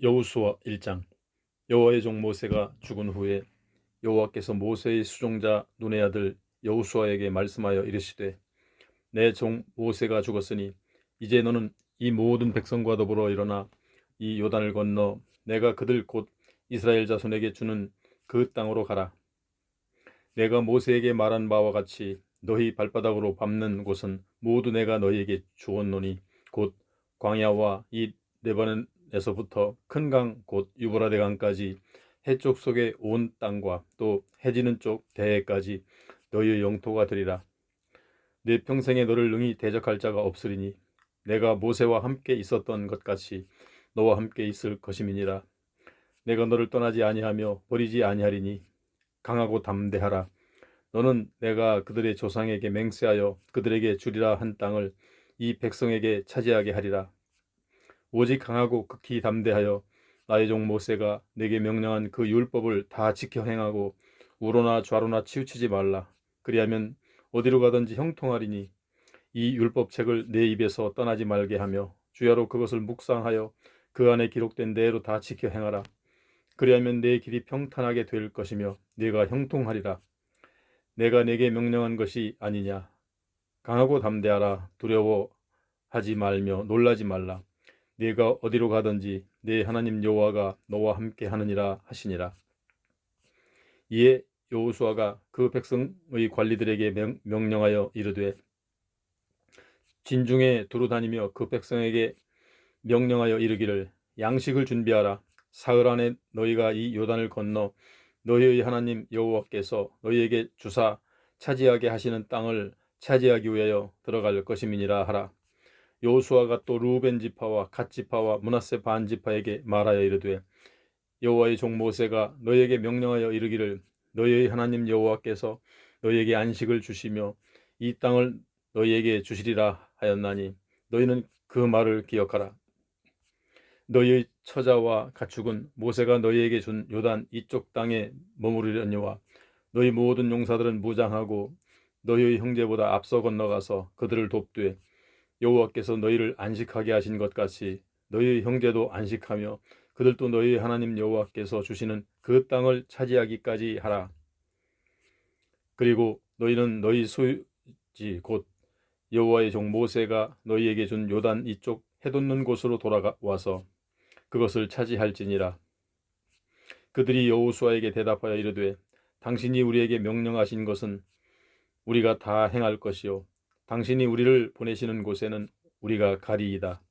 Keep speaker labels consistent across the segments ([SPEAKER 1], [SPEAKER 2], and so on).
[SPEAKER 1] 여호수아 1장. 여호와의 종 모세가 죽은 후에 여호와께서 모세의 수종자 눈의 아들 여호수아에게 말씀하여 이르시되, 내 종 모세가 죽었으니 이제 너는 이 모든 백성과 더불어 일어나 이 요단을 건너 내가 그들 곧 이스라엘 자손에게 주는 그 땅으로 가라. 내가 모세에게 말한 바와 같이 너희 발바닥으로 밟는 곳은 모두 내가 너희에게 주었노니 곧 광야와 이 레바논에서부터 큰 강 곧 유브라데 강까지 해쪽 속의 온 땅과 또 해지는 쪽 대해까지 너희의 영토가 되리라. 내 평생에 너를 능히 대적할 자가 없으리니 내가 모세와 함께 있었던 것 같이 너와 함께 있을 것임이니라. 내가 너를 떠나지 아니하며 버리지 아니하리니 강하고 담대하라. 너는 내가 그들의 조상에게 맹세하여 그들에게 주리라 한 땅을 이 백성에게 차지하게 하리라. 오직 강하고 극히 담대하여 나의 종 모세가 내게 명령한 그 율법을 다 지켜 행하고 우로나 좌로나 치우치지 말라. 그리하면 어디로 가든지 형통하리니 이 율법책을 내 입에서 떠나지 말게 하며 주야로 그것을 묵상하여 그 안에 기록된 대로 다 지켜 행하라. 그리하면 내 길이 평탄하게 될 것이며 네가 형통하리라. 내가 내게 명령한 것이 아니냐. 강하고 담대하라. 두려워하지 말며 놀라지 말라. 네가 어디로 가든지 네 하나님 여호와가 너와 함께 하느니라 하시니라. 이에 여호수아가 그 백성의 관리들에게 명령하여 이르되, 진중에 두루 다니며 그 백성에게 명령하여 이르기를, 양식을 준비하라. 사흘 안에 너희가 이 요단을 건너 너희의 하나님 여호와께서 너희에게 주사 차지하게 하시는 땅을 차지하기 위하여 들어갈 것임이니라 하라. 여호수아가 또 루벤 지파와 갓 지파와 므낫세 반 지파에게 말하여 이르되, 여호와의 종 모세가 너희에게 명령하여 이르기를, 너희의 하나님 여호와께서 너희에게 안식을 주시며 이 땅을 너희에게 주시리라 하였나니 너희는 그 말을 기억하라. 너희의 처자와 가축은 모세가 너희에게 준 요단 이쪽 땅에 머무르려니와 너희 모든 용사들은 무장하고 너희의 형제보다 앞서 건너가서 그들을 돕되, 여호와께서 너희를 안식하게 하신 것 같이 너희의 형제도 안식하며 그들도 너희의 하나님 여호와께서 주시는 그 땅을 차지하기까지 하라. 그리고 너희는 너희 소유지 곧 여호와의 종 모세가 너희에게 준 요단 이쪽 해돋는 곳으로 돌아와서 그것을 차지할지니라. 그들이 여호수아에게 대답하여 이르되, 당신이 우리에게 명령하신 것은 우리가 다 행할 것이요 당신이 우리를 보내시는 곳에는 우리가 가리이다.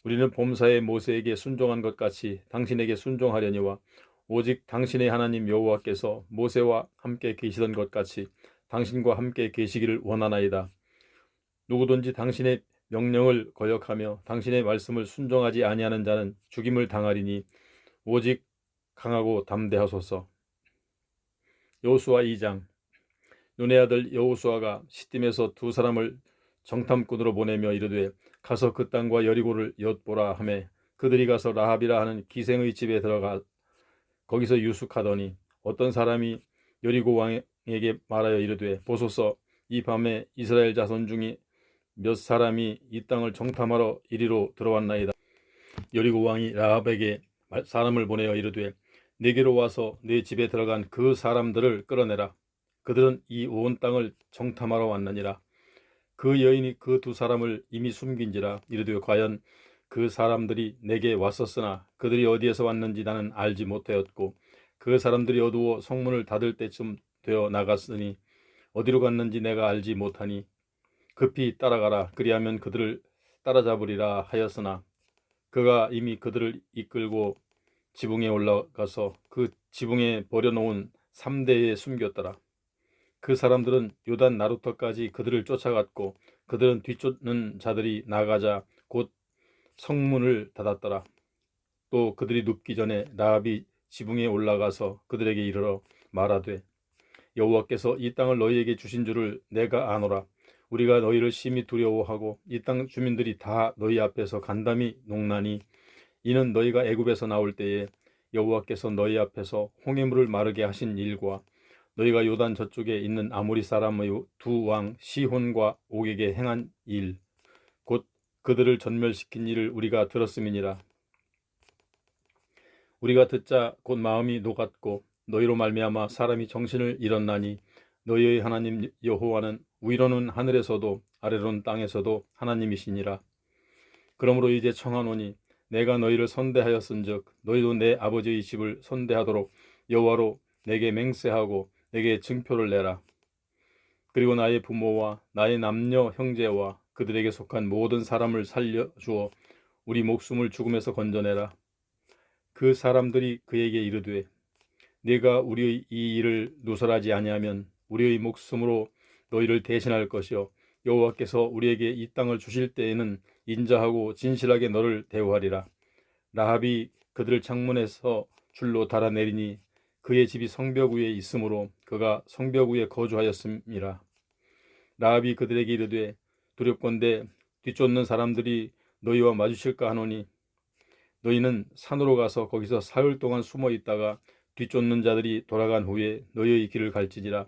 [SPEAKER 1] 우리는 범사에 모세에게 순종한 것 같이 당신에게 순종하려니와 오직 당신의 하나님 여호와께서 모세와 함께 계시던 것 같이 당신과 함께 계시기를 원하나이다. 누구든지 당신의 명령을 거역하며 당신의 말씀을 순종하지 아니하는 자는 죽임을 당하리니 오직 강하고 담대하소서. 여호수아 2장. 눈의 아들 여호수아가 시딤에서 두 사람을 정탐꾼으로 보내며 이르되, 가서 그 땅과 여리고를 엿보라 하매 그들이 가서 라합이라 하는 기생의 집에 들어가 거기서 유숙하더니 어떤 사람이 여리고 왕에게 말하여 이르되, 보소서, 이 밤에 이스라엘 자손 중에 몇 사람이 이 땅을 정탐하러 이리로 들어왔나이다. 여리고 왕이 라합에게 사람을 보내어 이르되, 내게로 와서 내 집에 들어간 그 사람들을 끌어내라. 그들은 이 온 땅을 정탐하러 왔느니라. 그 여인이 그 두 사람을 이미 숨긴지라. 이르되, 과연 그 사람들이 내게 왔었으나 그들이 어디에서 왔는지 나는 알지 못하였고 그 사람들이 어두워 성문을 닫을 때쯤 되어 나갔으니 어디로 갔는지 내가 알지 못하니 급히 따라가라. 그리하면 그들을 따라잡으리라 하였으나 그가 이미 그들을 이끌고 지붕에 올라가서 그 지붕에 버려놓은 3대에 숨겼더라. 그 사람들은 요단 나루터까지 그들을 쫓아갔고 그들은 뒤쫓는 자들이 나가자 곧 성문을 닫았더라. 또 그들이 눕기 전에 라합이 지붕에 올라가서 그들에게 이르러 말하되, 여호와께서 이 땅을 너희에게 주신 줄을 내가 아노라. 우리가 너희를 심히 두려워하고 이 땅 주민들이 다 너희 앞에서 간담이 농나니 이는 너희가 애굽에서 나올 때에 여호와께서 너희 앞에서 홍해물을 마르게 하신 일과 너희가 요단 저쪽에 있는 아모리 사람의 두 왕 시혼과 옥에게 행한 일, 곧 그들을 전멸시킨 일을 우리가 들었음이니라. 우리가 듣자 곧 마음이 녹았고 너희로 말미암아 사람이 정신을 잃었나니 너희의 하나님 여호와는 위로는 하늘에서도 아래로는 땅에서도 하나님이시니라. 그러므로 이제 청하노니 내가 너희를 선대하였은즉 너희도 내 아버지의 집을 선대하도록 여호와로 내게 맹세하고 내게 증표를 내라. 그리고 나의 부모와 나의 남녀 형제와 그들에게 속한 모든 사람을 살려주어 우리 목숨을 죽음에서 건져내라. 그 사람들이 그에게 이르되 네가 우리의 이 일을 누설하지 아니하면 우리의 목숨으로 너희를 대신할 것이요 여호와께서 우리에게 이 땅을 주실 때에는 인자하고 진실하게 너를 대우하리라. 라합이 그들을 창문에서 줄로 달아내리니 그의 집이 성벽 위에 있으므로 그가 성벽 위에 거주하였음이라. 라합이 그들에게 이르되 두렵건대 뒤쫓는 사람들이 너희와 마주칠까 하노니 너희는 산으로 가서 거기서 사흘 동안 숨어 있다가 뒤쫓는 자들이 돌아간 후에 너희의 길을 갈지니라.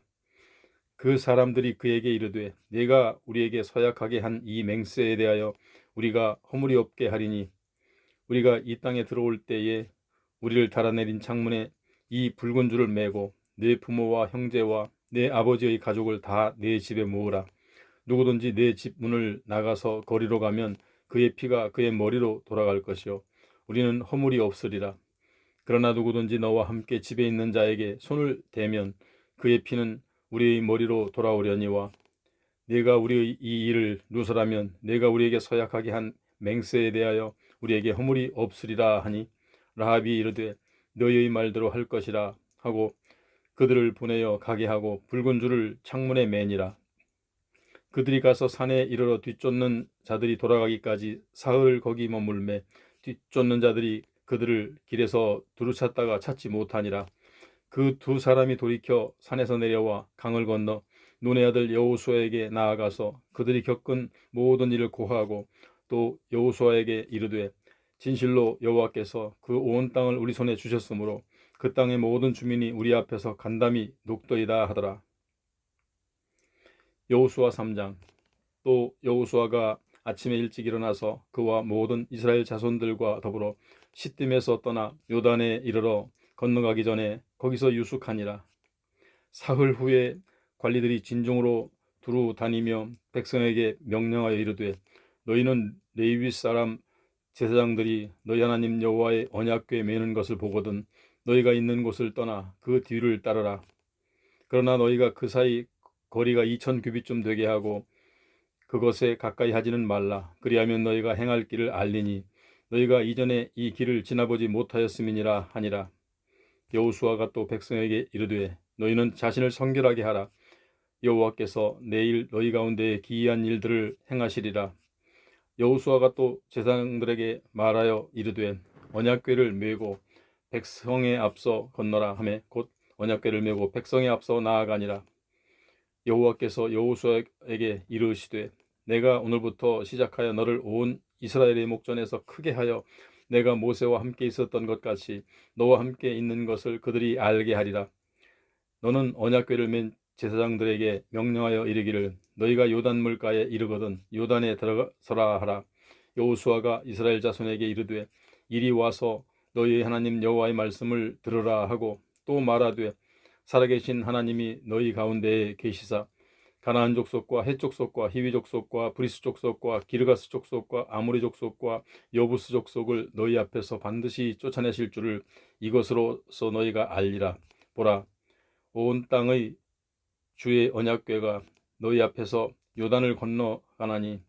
[SPEAKER 1] 그 사람들이 그에게 이르되 네가 우리에게 서약하게 한 이 맹세에 대하여 우리가 허물이 없게 하리니 우리가 이 땅에 들어올 때에 우리를 달아내린 창문에 이 붉은 줄을 매고 네 부모와 형제와 네 아버지의 가족을 다 네 집에 모으라. 누구든지 네 집 문을 나가서 거리로 가면 그의 피가 그의 머리로 돌아갈 것이요 우리는 허물이 없으리라. 그러나 누구든지 너와 함께 집에 있는 자에게 손을 대면 그의 피는 우리의 머리로 돌아오려니와 네가 우리의 이 일을 누설하면 네가 우리에게 서약하게 한 맹세에 대하여 우리에게 허물이 없으리라 하니 라합이 이르되 너희의 말대로 할 것이라 하고 그들을 보내어 가게 하고 붉은 줄을 창문에 매니라. 그들이 가서 산에 이르러 뒤쫓는 자들이 돌아가기까지 사흘 거기 머물매 뒤쫓는 자들이 그들을 길에서 두루 찾다가 찾지 못하니라. 그 두 사람이 돌이켜 산에서 내려와 강을 건너 눈의 아들 여호수아에게 나아가서 그들이 겪은 모든 일을 고하고 또 여호수아에게 이르되 진실로 여호와께서 그 온 땅을 우리 손에 주셨으므로 그 땅의 모든 주민이 우리 앞에서 간담이 녹더이다 하더라. 여호수아 3장. 또 여호수아가 아침에 일찍 일어나서 그와 모든 이스라엘 자손들과 더불어 시딤에서 떠나 요단에 이르러 건너가기 전에 거기서 유숙하니라. 사흘 후에 관리들이 진중으로 두루 다니며 백성에게 명령하여 이르되 너희는 레위 사람 제사장들이 너희 하나님 여호와의 언약궤 매는 것을 보거든 너희가 있는 곳을 떠나 그 뒤를 따르라. 그러나 너희가 그 사이 거리가 2000 규빗쯤 되게 하고 그것에 가까이 하지는 말라. 그리하면 너희가 행할 길을 알리니 너희가 이전에 이 길을 지나보지 못하였음이니라 하니라. 여호수아가 또 백성에게 이르되 너희는 자신을 성결하게 하라. 여호와께서 내일 너희 가운데 기이한 일들을 행하시리라. 여호수아가 또 제사장들에게 말하여 이르되 언약궤를 메고 백성에 앞서 건너라 하매 곧 언약궤를 메고 백성에 앞서 나아가니라. 여호와께서 여호수아에게 이르시되 내가 오늘부터 시작하여 너를 온 이스라엘의 목전에서 크게 하여 내가 모세와 함께 있었던 것 같이 너와 함께 있는 것을 그들이 알게 하리라. 너는 언약궤를 맨 제사장들에게 명령하여 이르기를 너희가 요단 물가에 이르거든 요단에 들어서라 하라. 여호수아가 이스라엘 자손에게 이르되 이리 와서 너희의 하나님 여호와의 말씀을 들으라 하고 또 말하되 살아계신 하나님이 너희 가운데에 계시사 가나안 족속과 헷 족속과 히위 족속과 브리스 족속과 기르가스 족속과 아모리 족속과 여부스 족속을 너희 앞에서 반드시 쫓아내실 줄을 이것으로서 너희가 알리라. 보라, 온 땅의 주의 언약궤가 너희 앞에서 요단을 건너가나니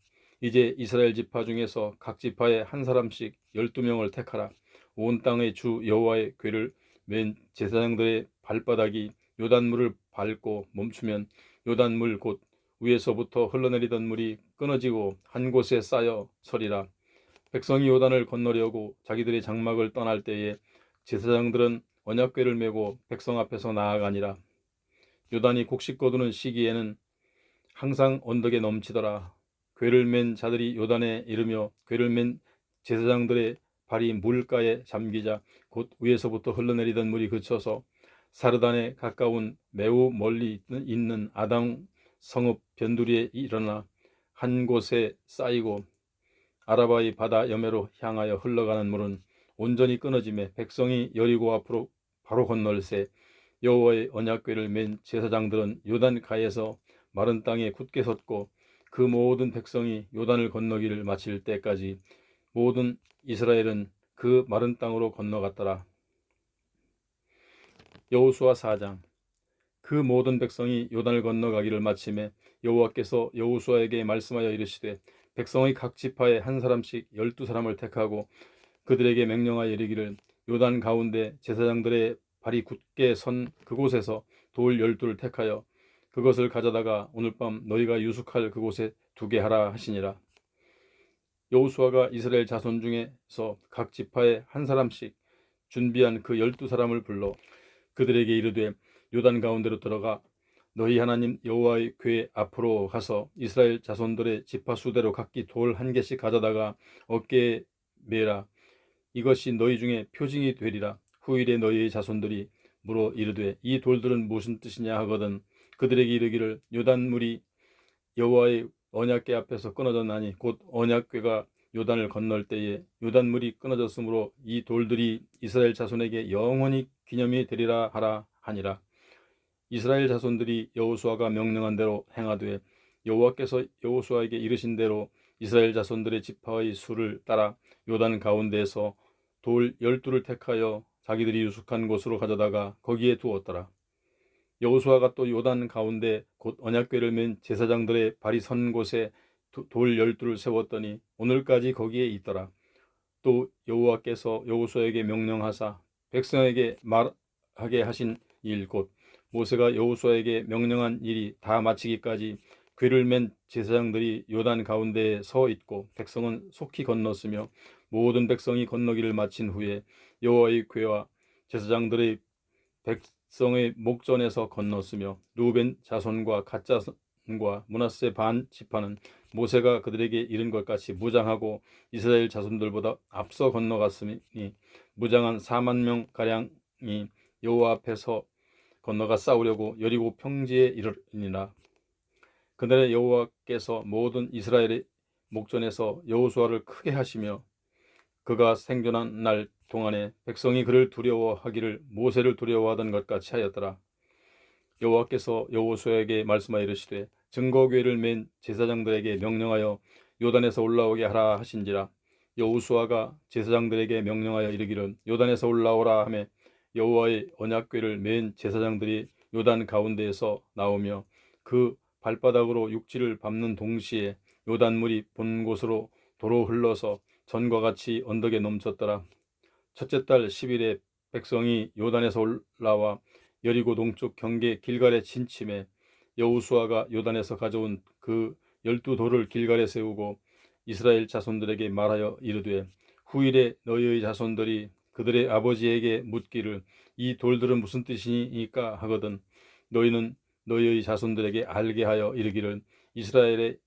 [SPEAKER 1] 이제 이스라엘 지파 중에서 각 지파에 한 사람씩 12명을 택하라. 온 땅의 주 여호와의 궤를 맨 제사장들의 발바닥이 요단물을 밟고 멈추면 요단물 곧 위에서부터 흘러내리던 물이 끊어지고 한 곳에 쌓여 서리라. 백성이 요단을 건너려고 자기들의 장막을 떠날 때에 제사장들은 언약궤를 메고 백성 앞에서 나아가니라. 요단이 곡식 거두는 시기에는 항상 언덕에 넘치더라. 궤를 맨 자들이 요단에 이르며 궤를 맨 제사장들의 발이 물가에 잠기자 곧 위에서부터 흘러내리던 물이 그쳐서 사르단에 가까운 매우 멀리 있는 아당 성읍 변두리에 일어나 한 곳에 쌓이고 아라바의 바다 여매로 향하여 흘러가는 물은 온전히 끊어짐에 백성이 여리고 앞으로 바로 건널새 여호와의 언약궤를 맨 제사장들은 요단 가에서 마른 땅에 굳게 섰고 그 모든 백성이 요단을 건너기를 마칠 때까지 모든 이스라엘은 그 마른 땅으로 건너갔더라. 여호수아 4장. 그 모든 백성이 요단을 건너가기를 마침에 여호와께서 여호수아에게 말씀하여 이르시되 백성의 각 지파에 한 사람씩 12사람을 택하고 그들에게 명령하여 이르기를 요단 가운데 제사장들의 발이 굳게 선 그곳에서 돌 12를 택하여 그것을 가져다가 오늘 밤 너희가 유숙할 그곳에 두게 하라 하시니라. 여호수아가 이스라엘 자손 중에서 각 지파에 한 사람씩 준비한 그 12사람을 불러 그들에게 이르되 요단 가운데로 들어가 너희 하나님 여호와의 궤 앞으로 가서 이스라엘 자손들의 지파 수대로 각기 돌 한 개씩 가져다가 어깨에 매라. 이것이 너희 중에 표징이 되리라. 후일에 너희의 자손들이 물어 이르되 이 돌들은 무슨 뜻이냐 하거든 그들에게 이르기를 요단물이 여호와의 언약궤 앞에서 끊어졌나니 곧 언약궤가 요단을 건널 때에 요단물이 끊어졌으므로 이 돌들이 이스라엘 자손에게 영원히 기념이 되리라 하라 하니라. 이스라엘 자손들이 여호수아가 명령한 대로 행하되 여호와께서 여호수아에게 이르신 대로 이스라엘 자손들의 지파의 수를 따라 요단 가운데에서 돌 12를 택하여 자기들이 유숙한 곳으로 가져다가 거기에 두었더라. 여호수아가 또 요단 가운데 곧 언약궤를 맨 제사장들의 발이 선 곳에 돌 12를 세웠더니 오늘까지 거기에 있더라. 또 여호와께서 여호수아에게 명령하사 백성에게 말하게 하신 일 곧 모세가 여호수아에게 명령한 일이 다 마치기까지 궤를 맨 제사장들이 요단 가운데에 서 있고 백성은 속히 건넜으며 모든 백성이 건너기를 마친 후에 여호와의 궤와 제사장들의 백성의 목전에서 건넜으며 루벤 자손과 갓 자손과 므낫세 반 지파는 모세가 그들에게 이른 것 같이 무장하고 이스라엘 자손들보다 앞서 건너갔으니 무장한 4만 명 가량이 여호와 앞에서 건너가 싸우려고 여리고 평지에 이르니라. 그날에 여호와께서 모든 이스라엘의 목전에서 여호수아를 크게 하시며 그가 생존한 날 동안에 백성이 그를 두려워하기를 모세를 두려워하던 것 같이 하였더라. 여호와께서 여호수아에게 말씀하여 이르시되 증거궤를 맨 제사장들에게 명령하여 요단에서 올라오게 하라 하신지라. 여호수아가 제사장들에게 명령하여 이르기를 요단에서 올라오라 하매 여호와의 언약궤를 맨 제사장들이 요단 가운데에서 나오며 그 발바닥으로 육지를 밟는 동시에 요단물이 본 곳으로 도로 흘러서 전과 같이 언덕에 넘쳤더라. 첫째 달 10일에 백성이 요단에서 올라와 여리고 동쪽 경계 길갈에 진침해 여호수아가 요단에서 가져온 그 12돌을 길갈에 세우고 이스라엘 자손들에게 말하여 이르되 후일에 너희의 자손들이 그들의 아버지에게 묻기를 이 돌들은 무슨 뜻이니까 하거든 너희는 너희의 자손들에게 알게 하여 이르기를 이스라엘의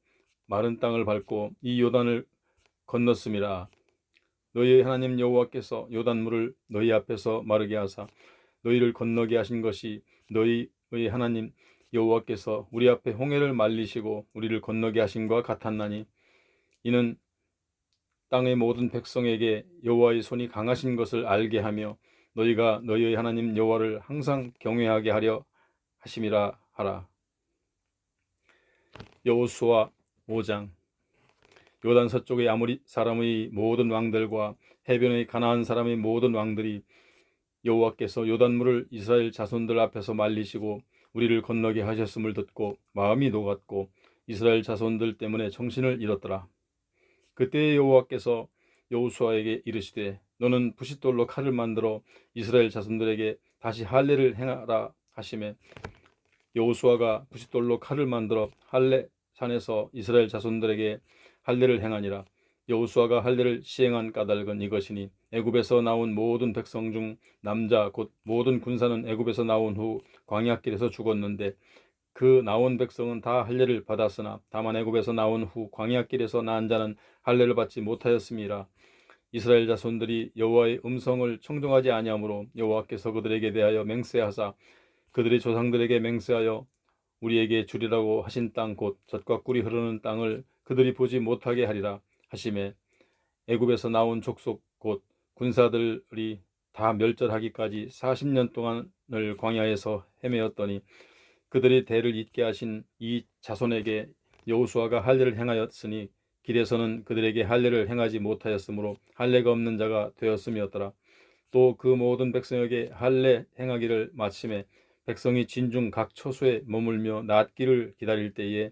[SPEAKER 1] 마른 땅을 밟고 이 요단을 건넜음이라. 너희의 하나님 여호와께서 요단물을 너희 앞에서 마르게 하사 너희를 건너게 하신 것이 너희의 하나님 여호와께서 우리 앞에 홍해를 말리시고 우리를 건너게 하신 것과 같았나니 이는 땅의 모든 백성에게 여호와의 손이 강하신 것을 알게 하며 너희가 너희의 하나님 여호와를 항상 경외하게 하려 하심이라 하라. 여호수아 5장. 요단 서쪽의 아모리 사람의 모든 왕들과 해변의 가나안 사람의 모든 왕들이 여호와께서 요단물을 이스라엘 자손들 앞에서 말리시고 우리를 건너게 하셨음을 듣고 마음이 녹았고 이스라엘 자손들 때문에 정신을 잃었더라. 그때 여호와께서 여호수아에게 이르시되 너는 부싯돌로 칼을 만들어 이스라엘 자손들에게 다시 할례를 행하라 하시매 여호수아가 부싯돌로 칼을 만들어 할례 산에서 이스라엘 자손들에게 할례를 행하니라. 여호수아가 할례를 시행한 까닭은 이것이니 애굽에서 나온 모든 백성 중 남자 곧 모든 군사는 애굽에서 나온 후 광야길에서 죽었는데 그 나온 백성은 다 할례를 받았으나 다만 애굽에서 나온 후 광야길에서 난 자는 할례를 받지 못하였음이라. 이스라엘 자손들이 여호와의 음성을 청종하지 아니하므로 여호와께서 그들에게 대하여 맹세하사 그들의 조상들에게 맹세하여 우리에게 주리라고 하신 땅 곧 젖과 꿀이 흐르는 땅을 그들이 보지 못하게 하리라 하시매 애굽에서 나온 족속 곧 군사들이 다 멸절하기까지 40년 동안을 광야에서 헤매었더니 그들의 대를 잇게 하신 이 자손에게 여호수아가 할례를 행하였으니 길에서는 그들에게 할례를 행하지 못하였으므로 할례가 없는 자가 되었음이었더라. 또 그 모든 백성에게 할례 행하기를 마침에 백성이 진중 각 처소에 머물며 낫기를 기다릴 때에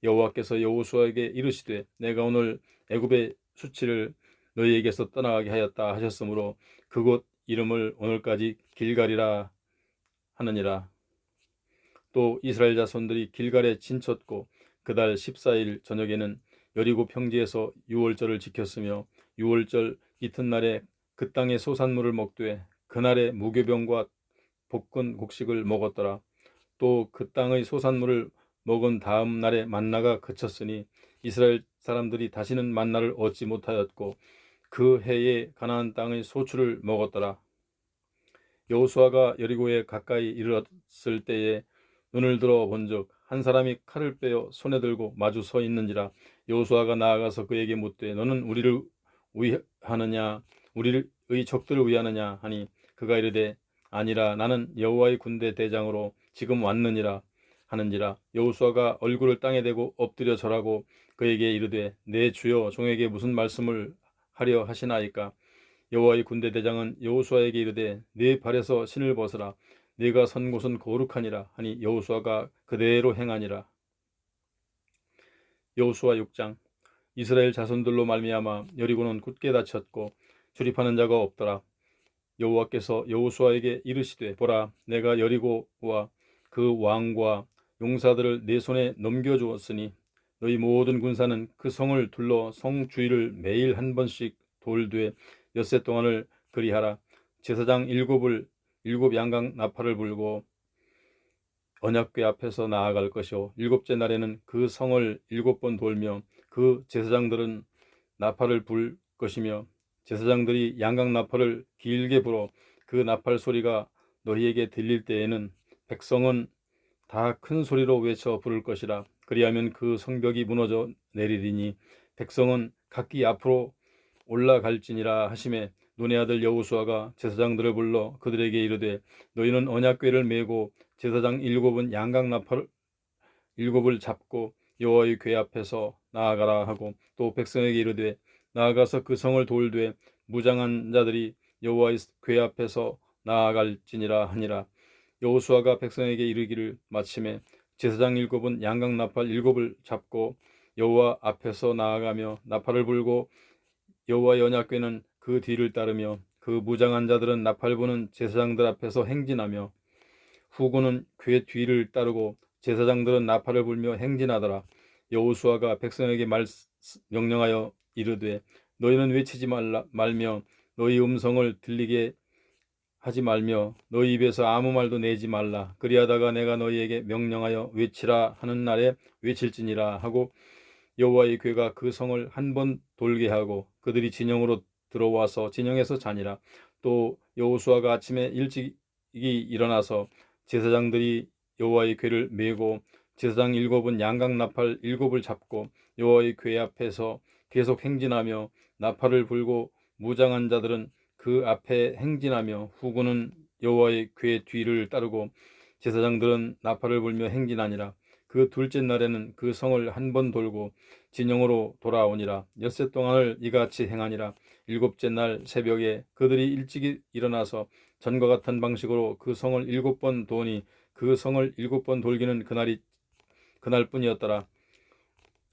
[SPEAKER 1] 여호와께서 여호수아에게 이르시되 내가 오늘 애굽의 수치를 너희에게서 떠나가게 하였다 하셨으므로 그곳 이름을 오늘까지 길갈이라 하느니라. 또 이스라엘 자손들이 길갈에 진쳤고 그달 14일 저녁에는 여리고 평지에서 유월절을 지켰으며 유월절 이튿날에 그 땅의 소산물을 먹되 그날에 무교병과 볶은 곡식을 먹었더라. 또 그 땅의 소산물을 먹은 다음 날에 만나가 그쳤으니 이스라엘 사람들이 다시는 만나를 얻지 못하였고 그 해에 가나안 땅의 소출을 먹었더라. 여호수아가 여리고에 가까이 이르렀을 때에 눈을 들어 본즉 한 사람이 칼을 빼어 손에 들고 마주 서 있는지라. 여호수아가 나아가서 그에게 묻되 너는 우리를 위하느냐 우리의 적들을 위하느냐 하니 그가 이르되 아니라 나는 여호와의 군대 대장으로 지금 왔느니라 하는지라. 여호수아가 얼굴을 땅에 대고 엎드려 절하고 그에게 이르되 내 주여 종에게 무슨 말씀을 하려 하시나이까. 여호와의 군대 대장은 여호수아에게 이르되 네 발에서 신을 벗으라 네가 선 곳은 거룩하니라 하니 여호수아가 그대로 행하니라. 여호수아 6장. 이스라엘 자손들로 말미암아 여리고는 굳게 닫혔고 출입하는 자가 없더라. 여호와께서 여호수아에게 이르시되 보라 내가 여리고와 그 왕과 용사들을 내 손에 넘겨주었으니 너희 모든 군사는 그 성을 둘러 성 주위를 매일 한 번씩 돌되 엿새 동안을 그리하라. 제사장 일곱 양각 나팔을 불고 언약궤 앞에서 나아갈 것이요 일곱째 날에는 그 성을 7번 돌며 그 제사장들은 나팔을 불 것이며 제사장들이 양각 나팔을 길게 불어 그 나팔 소리가 너희에게 들릴 때에는 백성은 다 큰 소리로 외쳐 부를 것이라. 그리하면 그 성벽이 무너져 내리리니 백성은 각기 앞으로 올라갈지니라 하시매 눈의 아들 여호수아가 제사장들을 불러 그들에게 이르되 너희는 언약궤를 메고 제사장 7은 양각 나팔 7을 잡고 여호와의 궤 앞에서 나아가라 하고 또 백성에게 이르되 나아가서 그 성을 돌되 무장한 자들이 여호와의 궤 앞에서 나아갈지니라 하니라. 여호수아가 백성에게 이르기를 마침에 제사장 7은 양각 나팔 7을 잡고 여호와 앞에서 나아가며 나팔을 불고 여호와의 언약궤는 그 뒤를 따르며 그 무장한 자들은 나팔 부는 제사장들 앞에서 행진하며 후군은 궤 뒤를 따르고 제사장들은 나팔을 불며 행진하더라. 여호수아가 백성에게 명령하여 이르되 너희는 외치지 말며 너희 음성을 들리게 하지 말며 너희 입에서 아무 말도 내지 말라. 그리하다가 내가 너희에게 명령하여 외치라 하는 날에 외칠지니라 하고 여호와의 궤가 그 성을 한 번 돌게 하고 그들이 진영으로 들어와서 진영에서 자니라. 또 여호수아가 아침에 일찍이 일어나서 제사장들이 여호와의 궤를 메고 제사장 7은 양각 나팔 7을 잡고 여호와의 궤 앞에서 계속 행진하며 나팔을 불고 무장한 자들은 그 앞에 행진하며 후군은 여호와의 궤 뒤를 따르고 제사장들은 나팔을 불며 행진하니라. 그 둘째 날에는 그 성을 한 번 돌고 진영으로 돌아오니라. 엿새 동안을 이같이 행하니라. 일곱째 날 새벽에 그들이 일찍이 일어나서 전과 같은 방식으로 그 성을 7번 도니 그 성을 7번 돌기는 그날뿐이었더라.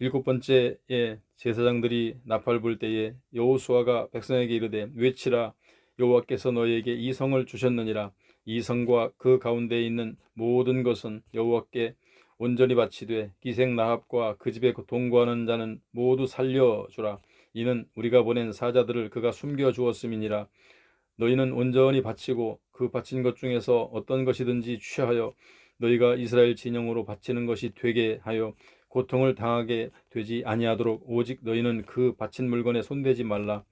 [SPEAKER 1] 7번째에 제사장들이 나팔 불 때에 여호수아가 백성에게 이르되 외치라. 여호와께서 너희에게 이 성을 주셨느니라. 이 성과 그 가운데에 있는 모든 것은 여호와께 온전히 바치되 기생 라합과 그 집에 동거하는 자는 모두 살려주라. 이는 우리가 보낸 사자들을 그가 숨겨 주었음이니라. 너희는 온전히 바치고 그 바친 것 중에서 어떤 것이든지 취하여 너희가 이스라엘 진영으로 바치는 것이 되게 하여 고통을 당하게 되지 아니하도록 오직 너희는 그 바친 물건에 손대지 말라.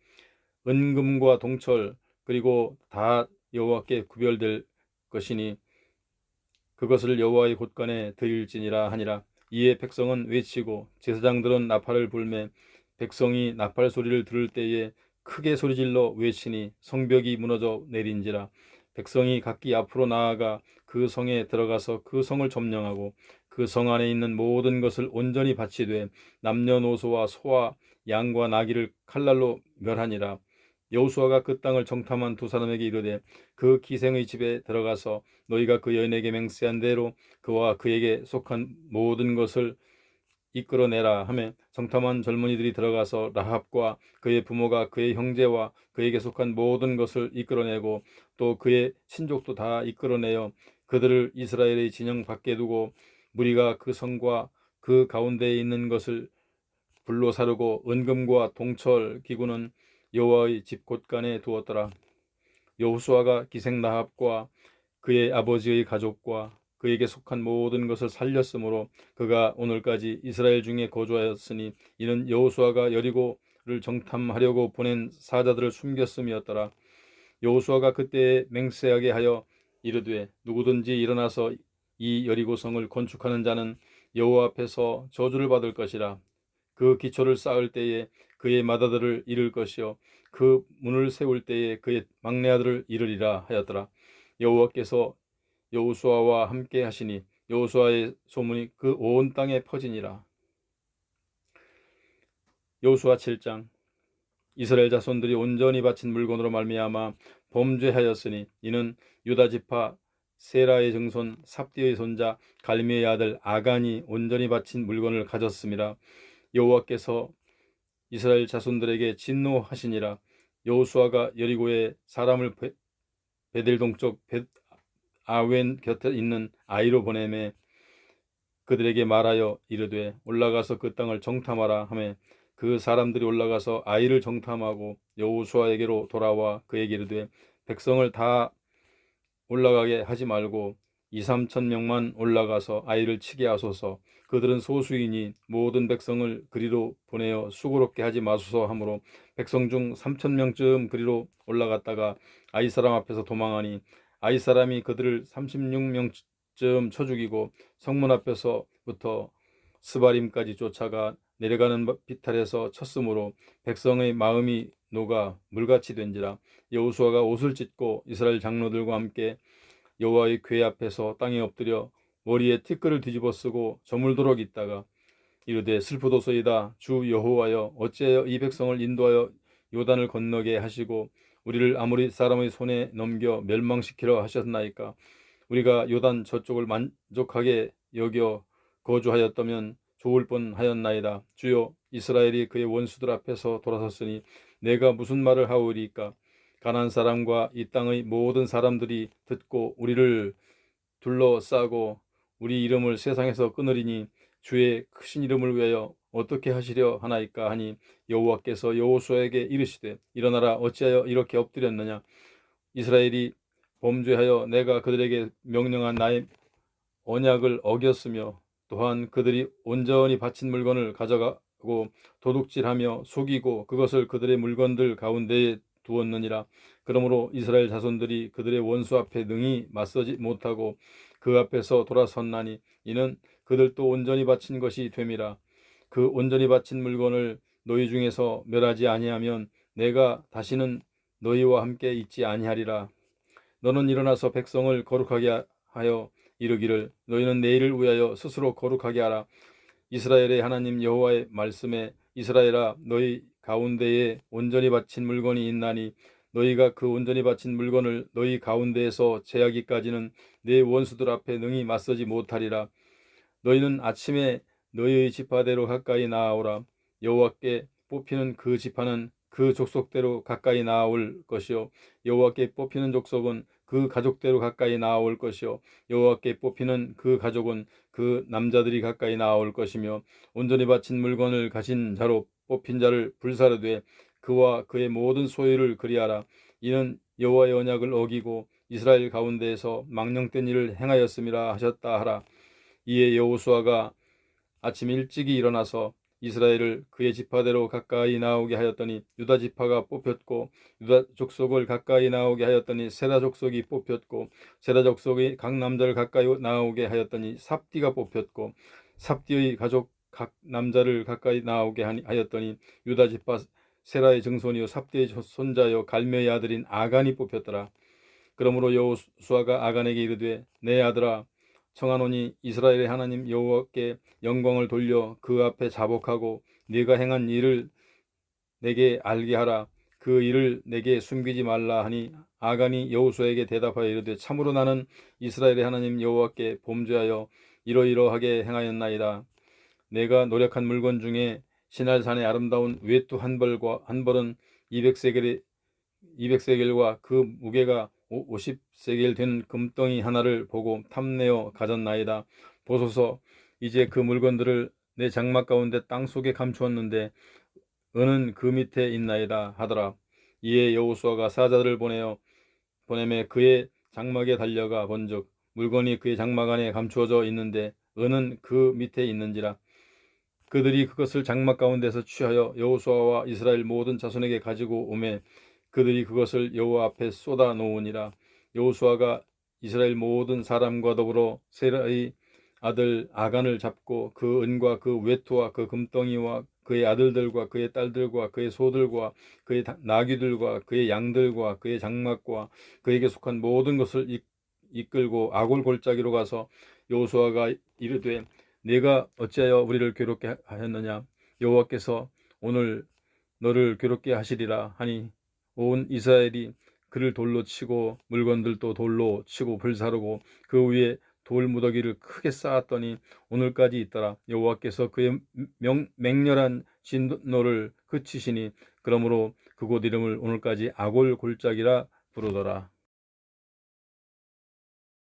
[SPEAKER 1] 은금과 동철 그리고 다 여호와께 구별될 것이니 그것을 여호와의 곳간에 드릴지니라 하니라. 이에 백성은 외치고 제사장들은 나팔을 불매 백성이 나팔 소리를 들을 때에 크게 소리질러 외치니 성벽이 무너져 내린지라. 백성이 각기 앞으로 나아가 그 성에 들어가서 그 성을 점령하고 그 성 안에 있는 모든 것을 온전히 바치되 남녀노소와 소와 양과 나귀를 칼날로 멸하니라. 여호수아가 그 땅을 정탐한 두 사람에게 이르되 그 기생의 집에 들어가서 너희가 그 여인에게 맹세한 대로 그와 그에게 속한 모든 것을 이끌어내라 하며 정탐한 젊은이들이 들어가서 라합과 그의 부모가 그의 형제와 그에게 속한 모든 것을 이끌어내고 또 그의 친족도 다 이끌어내어 그들을 이스라엘의 진영 밖에 두고 무리가 그 성과 그 가운데에 있는 것을 불로 사르고 은금과 동철 기구는 여호와의 집 곳간에 두었더라. 여호수아가 기생 라합과 그의 아버지의 가족과 그에게 속한 모든 것을 살렸으므로 그가 오늘까지 이스라엘 중에 거주하였으니 이는 여호수아가 여리고를 정탐하려고 보낸 사자들을 숨겼음이었더라. 여호수아가 그때에 맹세하게 하여 이르되 누구든지 일어나서 이 여리고성을 건축하는 자는 여호와 앞에서 저주를 받을 것이라. 그 기초를 쌓을 때에 그의 맏아들을 잃을 것이요 그 문을 세울 때에 그의 막내 아들을 잃으리라 하였더라. 여호와께서 여호수아와 함께 하시니 여호수아의 소문이 그 온 땅에 퍼지니라. 여호수아 7장. 이스라엘 자손들이 온전히 바친 물건으로 말미암아 범죄하였으니 이는 유다 지파 세라의 증손 삽디의 손자 갈미의 아들 아간이 온전히 바친 물건을 가졌음이라. 여호와께서 이스라엘 자손들에게 진노하시니라. 여호수아가 여리고에 사람을 베델 동쪽 아웬 곁에 있는 아이로 보내매 그들에게 말하여 이르되 올라가서 그 땅을 정탐하라 하매 그 사람들이 올라가서 아이를 정탐하고 여호수아에게로 돌아와 그에게 이르되 백성을 다 올라가게 하지 말고 2~3천 명만 올라가서 아이를 치게 하소서. 그들은 소수이니 모든 백성을 그리로 보내어 수고롭게 하지 마소서 하므로 백성 중 3,000명쯤 그리로 올라갔다가 아이 사람 앞에서 도망하니 아이 사람이 그들을 36명쯤 쳐 죽이고 성문 앞에서부터 스바림까지 쫓아가 내려가는 비탈에서 쳤으므로 백성의 마음이 녹아 물같이 된지라. 여호수아가 옷을 찢고 이스라엘 장로들과 함께 여호와의 궤 앞에서 땅에 엎드려 머리에 티끌을 뒤집어 쓰고 저물도록 있다가 이르되 슬프도소이다. 주 여호와여 어찌하여 이 백성을 인도하여 요단을 건너게 하시고 우리를 아모리 사람의 손에 넘겨 멸망시키려 하셨나이까. 우리가 요단 저쪽을 만족하게 여겨 거주하였다면 좋을 뻔하였나이다. 주여 이스라엘이 그의 원수들 앞에서 돌아섰으니 내가 무슨 말을 하오리까. 가나안 사람과 이 땅의 모든 사람들이 듣고 우리를 둘러싸고 우리 이름을 세상에서 끊으리니 주의 크신 이름을 위하여 어떻게 하시려 하나이까 하니 여호와께서 여호수아에게 이르시되 일어나라. 어찌하여 이렇게 엎드렸느냐. 이스라엘이 범죄하여 내가 그들에게 명령한 나의 언약을 어겼으며 또한 그들이 온전히 바친 물건을 가져가고 도둑질하며 속이고 그것을 그들의 물건들 가운데에 두었느니라. 그러므로 이스라엘 자손들이 그들의 원수 앞에 능히 맞서지 못하고 그 앞에서 돌아섰나니 이는 그들도 온전히 바친 것이 됨이라. 그 온전히 바친 물건을 너희 중에서 멸하지 아니하면 내가 다시는 너희와 함께 있지 아니하리라. 너는 일어나서 백성을 거룩하게 하여 이르기를 너희는 내일을 위하여 스스로 거룩하게 하라. 이스라엘의 하나님 여호와의 말씀에 이스라엘아 너희 가운데에 온전히 바친 물건이 있나니 너희가 그 온전히 바친 물건을 너희 가운데에서 제하기까지는 내 원수들 앞에 능히 맞서지 못하리라. 너희는 아침에 너희의 지파대로 가까이 나아오라. 여호와께 뽑히는 그 지파는 그 족속대로 가까이 나아올 것이요 여호와께 뽑히는 족속은 그 가족대로 가까이 나아올 것이요 여호와께 뽑히는 그 가족은 그 남자들이 가까이 나아올 것이며 온전히 바친 물건을 가진 자로 뽑힌 자를 불사르되 그와 그의 모든 소유를 그리하라. 이는 여호와의 언약을 어기고 이스라엘 가운데에서 망령된 일을 행하였음이라 하셨다 하라. 이에 여호수아가 아침 일찍이 일어나서 이스라엘을 그의 지파대로 가까이 나오게 하였더니 유다 지파가 뽑혔고 유다 족속을 가까이 나오게 하였더니 세라 족속이 뽑혔고 세라 족속의 각 남자를 가까이 나오게 하였더니 삽디가 뽑혔고 삽디의 가족 각 남자를 가까이 나오게 하였더니 유다 지파 세라의 증손이요 삽디의 손자요 갈메의 아들인 아간이 뽑혔더라. 그러므로 여호수아가 아간에게 이르되 내 아들아 청하노니 이스라엘의 하나님 여호와께 영광을 돌려 그 앞에 자복하고 네가 행한 일을 내게 알게 하라. 그 일을 내게 숨기지 말라 하니 아간이 여호수아에게 대답하여 이르되 참으로 나는 이스라엘의 하나님 여호와께 범죄하여 이러이러하게 행하였나이다. 내가 노력한 물건 중에 시날산의 아름다운 외투 한 벌은 200세겔과 그 무게가 50세겔 된 금덩이 하나를 보고 탐내어 가졌나이다. 보소서 이제 그 물건들을 내 장막 가운데 땅속에 감추었는데 은은 그 밑에 있나이다 하더라. 이에 여호수아가 사자들을 보내매 그의 장막에 달려가 본즉 물건이 그의 장막 안에 감추어져 있는데 은은 그 밑에 있는지라. 그들이 그것을 장막 가운데서 취하여 여호수아와 이스라엘 모든 자손에게 가지고 오매 그들이 그것을 여호와 앞에 쏟아 놓으니라. 여호수아가 이스라엘 모든 사람과 더불어 세라의 아들 아간을 잡고 그 은과 그 외투와 그 금덩이와 그의 아들들과 그의 딸들과 그의 소들과 그의 나귀들과 그의 양들과 그의 장막과 그에게 속한 모든 것을 이끌고 아골 골짜기로 가서 여호수아가 이르되 네가 어찌하여 우리를 괴롭게 하였느냐. 여호와께서 오늘 너를 괴롭게 하시리라 하니 온 이스라엘이 그를 돌로 치고 물건들도 돌로 치고 불사르고 그 위에 돌 무더기를 크게 쌓았더니 오늘까지 있더라. 여호와께서 그의 맹렬한 진노를 그치시니 그러므로 그곳 이름을 오늘까지 아골 골짜기라 부르더라.